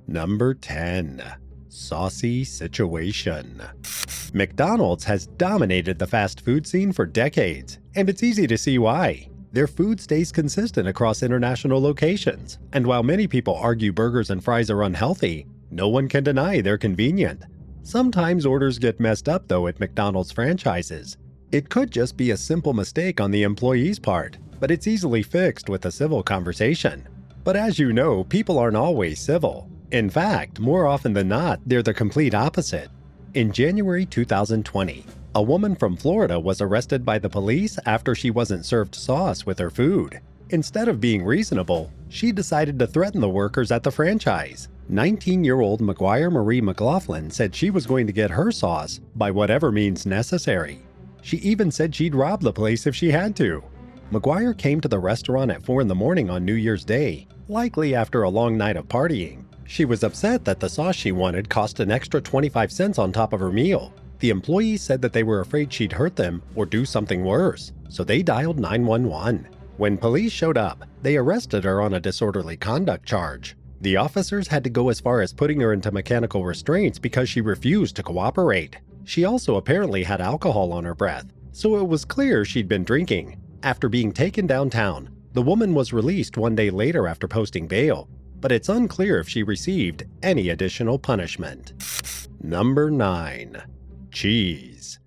Number 10. Saucy situation. McDonald's has dominated the fast food scene for decades, and it's easy to see why. Their food stays consistent across international locations, and while many people argue burgers and fries are unhealthy, no one can deny they're convenient. Sometimes orders get messed up though at McDonald's franchises. It could just be a simple mistake on the employee's part, but it's easily fixed with a civil conversation. But as you know, people aren't always civil. In fact, more often than not, they're the complete opposite. In January 2020, a woman from Florida was arrested by the police after she wasn't served sauce with her food. Instead of being reasonable, she decided to threaten the workers at the franchise. 19-year-old McGuire Marie McLaughlin said she was going to get her sauce by whatever means necessary. She even said she'd rob the place if she had to. McGuire came to the restaurant at 4 in the morning on New Year's Day, likely after a long night of partying. She was upset that the sauce she wanted cost an extra 25 cents on top of her meal. The employees said that they were afraid she'd hurt them or do something worse, so they dialed 911. When police showed up, they arrested her on a disorderly conduct charge. The officers had to go as far as putting her into mechanical restraints because she refused to cooperate. She also apparently had alcohol on her breath, so it was clear she'd been drinking. After being taken downtown, the woman was released 1 day later after posting bail, but it's unclear if she received any additional punishment. Number 9. Cheese.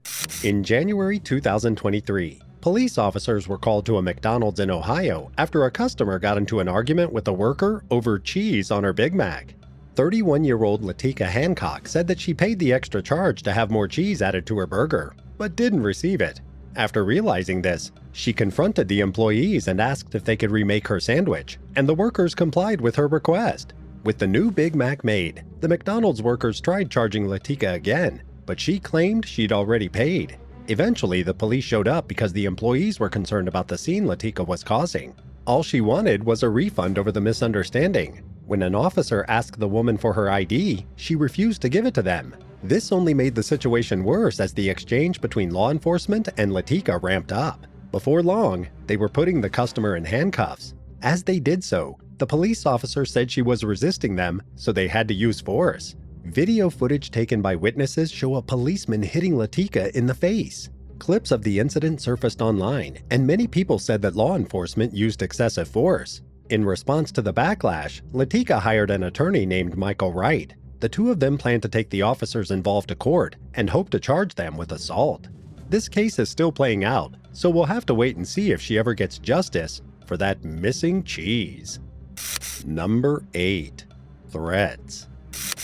In January 2023, police officers were called to a McDonald's in Ohio after a customer got into an argument with a worker over cheese on her Big Mac. 31-year-old Latika Hancock said that she paid the extra charge to have more cheese added to her burger, but didn't receive it. After realizing this, she confronted the employees and asked if they could remake her sandwich, and the workers complied with her request. With the new Big Mac made, the McDonald's workers tried charging Latika again, but she claimed she'd already paid. Eventually, the police showed up because the employees were concerned about the scene Latika was causing. All she wanted was a refund over the misunderstanding. When an officer asked the woman for her ID, she refused to give it to them. This only made the situation worse as the exchange between law enforcement and Latika ramped up. Before long, they were putting the customer in handcuffs. As they did so, the police officer said she was resisting them, so they had to use force. Video footage taken by witnesses show a policeman hitting Latika in the face. Clips of the incident surfaced online, and many people said that law enforcement used excessive force. In response to the backlash, Latika hired an attorney named Michael Wright. The two of them plan to take the officers involved to court and hope to charge them with assault. This case is still playing out, so we'll have to wait and see if she ever gets justice for that missing cheese. Number 8. Threats.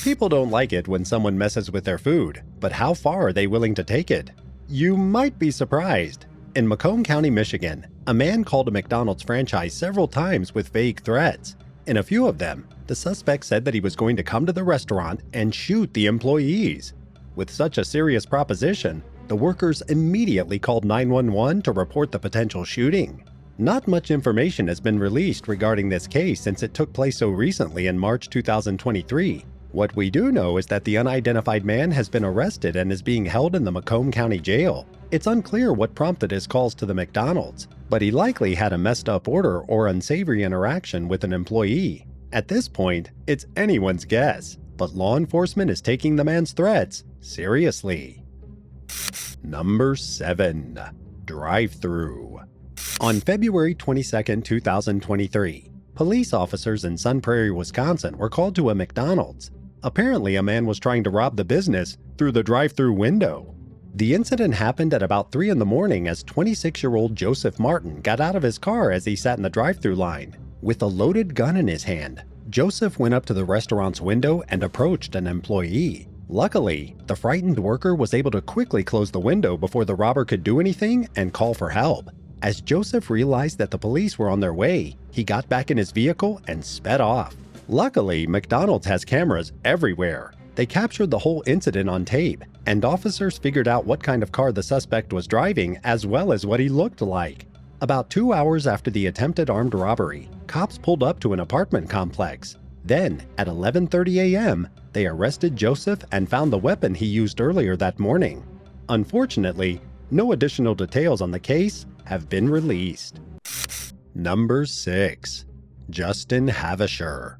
People don't like it when someone messes with their food, but how far are they willing to take it? You might be surprised. In Macomb County, Michigan, a man called a McDonald's franchise several times with vague threats. In a few of them, the suspect said that he was going to come to the restaurant and shoot the employees. With such a serious proposition, the workers immediately called 911 to report the potential shooting. Not much information has been released regarding this case since it took place so recently in March 2023. What we do know is that the unidentified man has been arrested and is being held in the Macomb County Jail. It's unclear what prompted his calls to the McDonald's, but he likely had a messed up order or unsavory interaction with an employee. At this point, it's anyone's guess, but law enforcement is taking the man's threats seriously. Number 7. Drive-thru. On February 22, 2023, police officers in Sun Prairie, Wisconsin were called to a McDonald's. Apparently, a man was trying to rob the business through the drive-thru window. The incident happened at about 3 in the morning as 26-year-old Joseph Martin got out of his car as he sat in the drive-thru line. With a loaded gun in his hand, Joseph went up to the restaurant's window and approached an employee. Luckily, the frightened worker was able to quickly close the window before the robber could do anything and call for help. As Joseph realized that the police were on their way, he got back in his vehicle and sped off. Luckily, McDonald's has cameras everywhere. They captured the whole incident on tape, and officers figured out what kind of car the suspect was driving as well as what he looked like. About 2 hours after the attempted armed robbery, cops pulled up to an apartment complex. Then, at 11:30 a.m., they arrested Joseph and found the weapon he used earlier that morning. Unfortunately, no additional details on the case have been released. Number 6. Justin HAEVISCHER.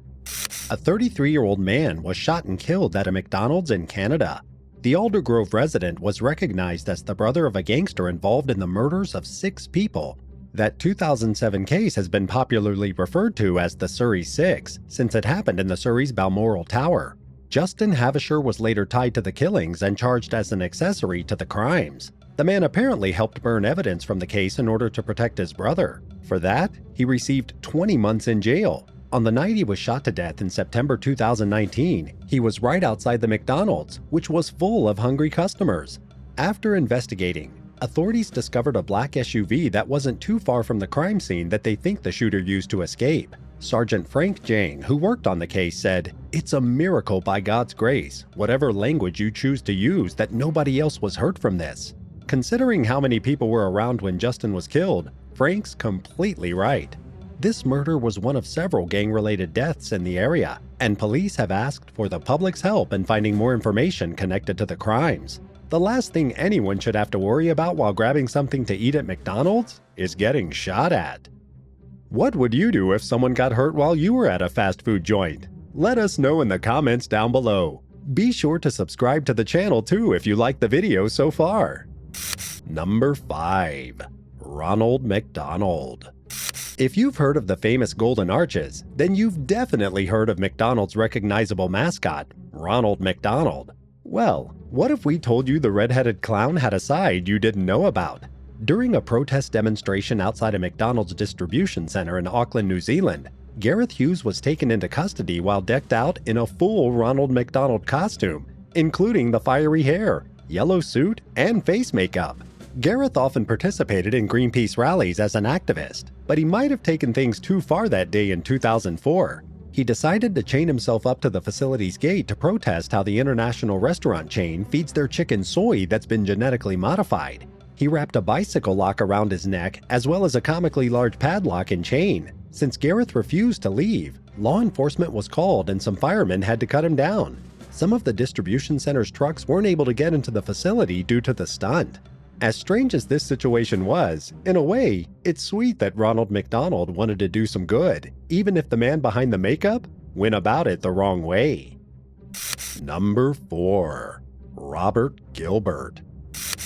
A 33-year-old man was shot and killed at a McDonald's in Canada. The Aldergrove resident was recognized as the brother of a gangster involved in the murders of 6 people. That 2007 case has been popularly referred to as the Surrey Six since it happened in the Surrey's Balmoral Tower. Justin HAEVISCHER was later tied to the killings and charged as an accessory to the crimes. The man apparently helped burn evidence from the case in order to protect his brother. For that, he received 20 months in jail. On the night he was shot to death in September 2019, he was right outside the McDonald's, which was full of hungry customers. After investigating, authorities discovered a black SUV that wasn't too far from the crime scene that they think the shooter used to escape. Sergeant Frank Jang, who worked on the case, said, "It's a miracle by God's grace, whatever language you choose to use, that nobody else was hurt from this." Considering how many people were around when Justin was killed, Frank's completely right. This murder was one of several gang-related deaths in the area, and police have asked for the public's help in finding more information connected to the crimes. The last thing anyone should have to worry about while grabbing something to eat at McDonald's is getting shot at. What would you do if someone got hurt while you were at a fast food joint? Let us know in the comments down below. Be sure to subscribe to the channel too if you like the video so far. Number 5. Ronald McDonald. If you've heard of the famous Golden Arches, then you've definitely heard of McDonald's recognizable mascot, Ronald McDonald. Well, what if we told you the red-headed clown had a side you didn't know about? During a protest demonstration outside a McDonald's distribution center in Auckland, New Zealand, Gareth Hughes was taken into custody while decked out in a full Ronald McDonald costume, including the fiery hair, yellow suit, and face makeup. Gareth often participated in Greenpeace rallies as an activist, but he might have taken things too far that day in 2004. He decided to chain himself up to the facility's gate to protest how the international restaurant chain feeds their chicken soy that's been genetically modified. He wrapped a bicycle lock around his neck as well as a comically large padlock and chain. Since Gareth refused to leave, law enforcement was called and some firemen had to cut him down. Some of the distribution center's trucks weren't able to get into the facility due to the stunt. As strange as this situation was, in a way, it's sweet that Ronald McDonald wanted to do some good, even if the man behind the makeup went about it the wrong way. Number 4. Robert Gilbert.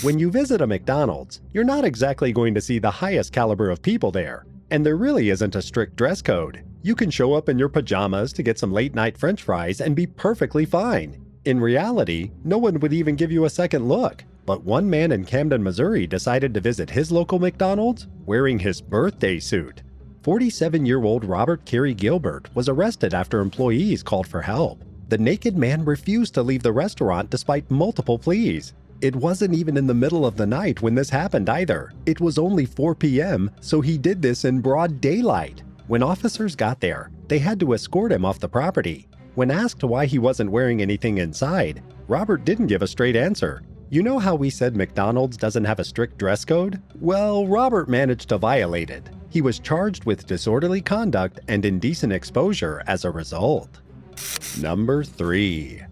When you visit a McDonald's, you're not exactly going to see the highest caliber of people there, and there really isn't a strict dress code. You can show up in your pajamas to get some late-night French fries and be perfectly fine. In reality, no one would even give you a second look. But one man in Camden, Missouri decided to visit his local McDonald's wearing his birthday suit. 47-year-old Robert Carey Gilbert was arrested after employees called for help. The naked man refused to leave the restaurant despite multiple pleas. It wasn't even in the middle of the night when this happened either. It was only 4 p.m., so he did this in broad daylight. When officers got there, they had to escort him off the property. When asked why he wasn't wearing anything inside, Robert didn't give a straight answer. You know how we said McDonald's doesn't have a strict dress code? Well, Robert managed to violate it. He was charged with disorderly conduct and indecent exposure as a result. Number 3.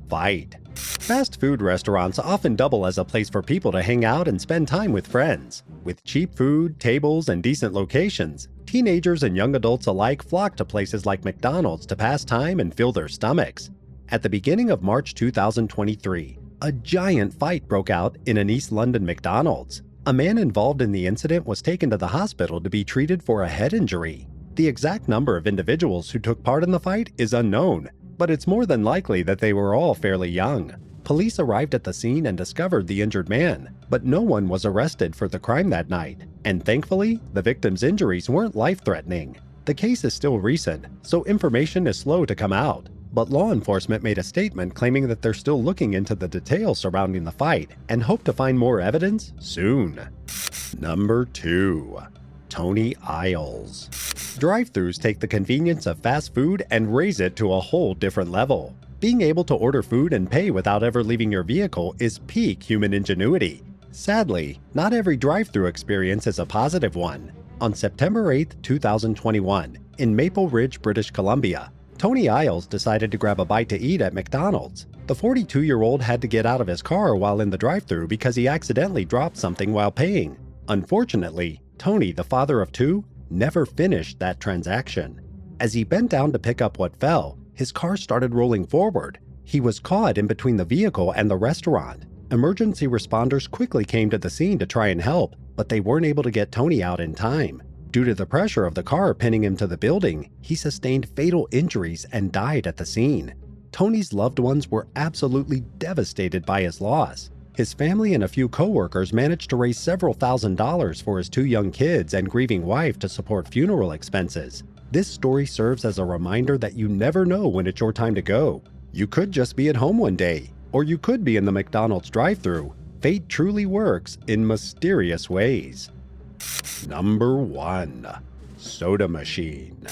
Fight. Fast food restaurants often double as a place for people to hang out and spend time with friends. With cheap food, tables, and decent locations, teenagers and young adults alike flock to places like McDonald's to pass time and fill their stomachs. At the beginning of March 2023, a giant fight broke out in an East London McDonald's. A man involved in the incident was taken to the hospital to be treated for a head injury. The exact number of individuals who took part in the fight is unknown, but it's more than likely that they were all fairly young. Police arrived at the scene and discovered the injured man, but no one was arrested for the crime that night. And thankfully, the victim's injuries weren't life-threatening. The case is still recent, so information is slow to come out. But law enforcement made a statement claiming that they're still looking into the details surrounding the fight and hope to find more evidence soon. Number 2. Tony Aisles. Drive-thrus take the convenience of fast food and raise it to a whole different level. Being able to order food and pay without ever leaving your vehicle is peak human ingenuity. Sadly, not every drive-thru experience is a positive one. On September 8, 2021, in Maple Ridge, British Columbia, Tony Aisles decided to grab a bite to eat at McDonald's. The 42-year-old had to get out of his car while in the drive-thru because he accidentally dropped something while paying. Unfortunately, Tony, the father of 2, never finished that transaction. As he bent down to pick up what fell, his car started rolling forward. He was caught in between the vehicle and the restaurant. Emergency responders quickly came to the scene to try and help, but they weren't able to get Tony out in time. Due to the pressure of the car pinning him to the building, he sustained fatal injuries and died at the scene. Tony's loved ones were absolutely devastated by his loss. His family and a few co-workers managed to raise several $1,000s for his 2 young kids and grieving wife to support funeral expenses. This story serves as a reminder that you never know when it's your time to go. You could just be at home one day, or you could be in the McDonald's drive-thru. Fate truly works in mysterious ways. Number 1. Soda machine.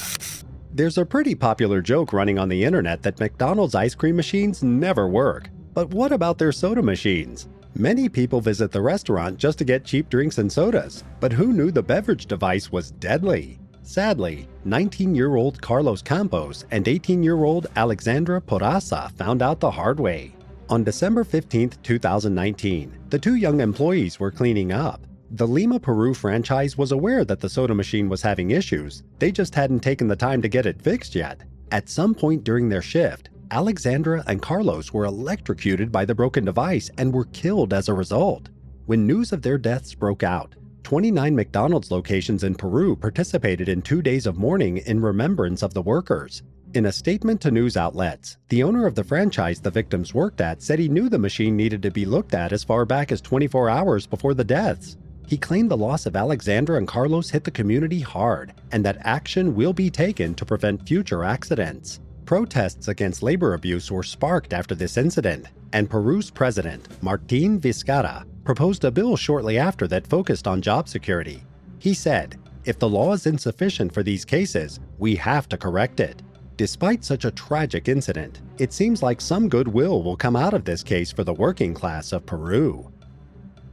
There's a pretty popular joke running on the internet that McDonald's ice cream machines never work. But what about their soda machines? Many people visit the restaurant just to get cheap drinks and sodas, but who knew the beverage device was deadly? Sadly, 19-year-old Carlos Campos and 18-year-old Alexandra Porraza found out the hard way. On December 15, 2019, the 2 young employees were cleaning up. The Lima, Peru franchise was aware that the soda machine was having issues, they just hadn't taken the time to get it fixed yet. At some point during their shift, Alexandra and Carlos were electrocuted by the broken device and were killed as a result. When news of their deaths broke out, 29 McDonald's locations in Peru participated in 2 days of mourning in remembrance of the workers. In a statement to news outlets, the owner of the franchise the victims worked at said he knew the machine needed to be looked at as far back as 24 hours before the deaths. He claimed the loss of Alexandra and Carlos hit the community hard, and that action will be taken to prevent future accidents. Protests against labor abuse were sparked after this incident, and Peru's president, Martín Vizcarra, proposed a bill shortly after that focused on job security. He said, "If the law is insufficient for these cases, we have to correct it." Despite such a tragic incident, it seems like some goodwill will come out of this case for the working class of Peru.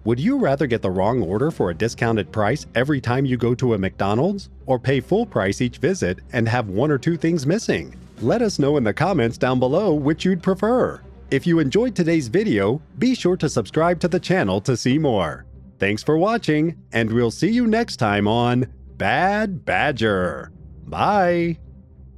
Would you rather get the wrong order for a discounted price every time you go to a McDonald's, or pay full price each visit and have 1 or 2 things missing? Let us know in the comments down below which you'd prefer. If you enjoyed today's video, be sure to subscribe to the channel to see more. Thanks for watching, and we'll see you next time on Bad Badger. Bye!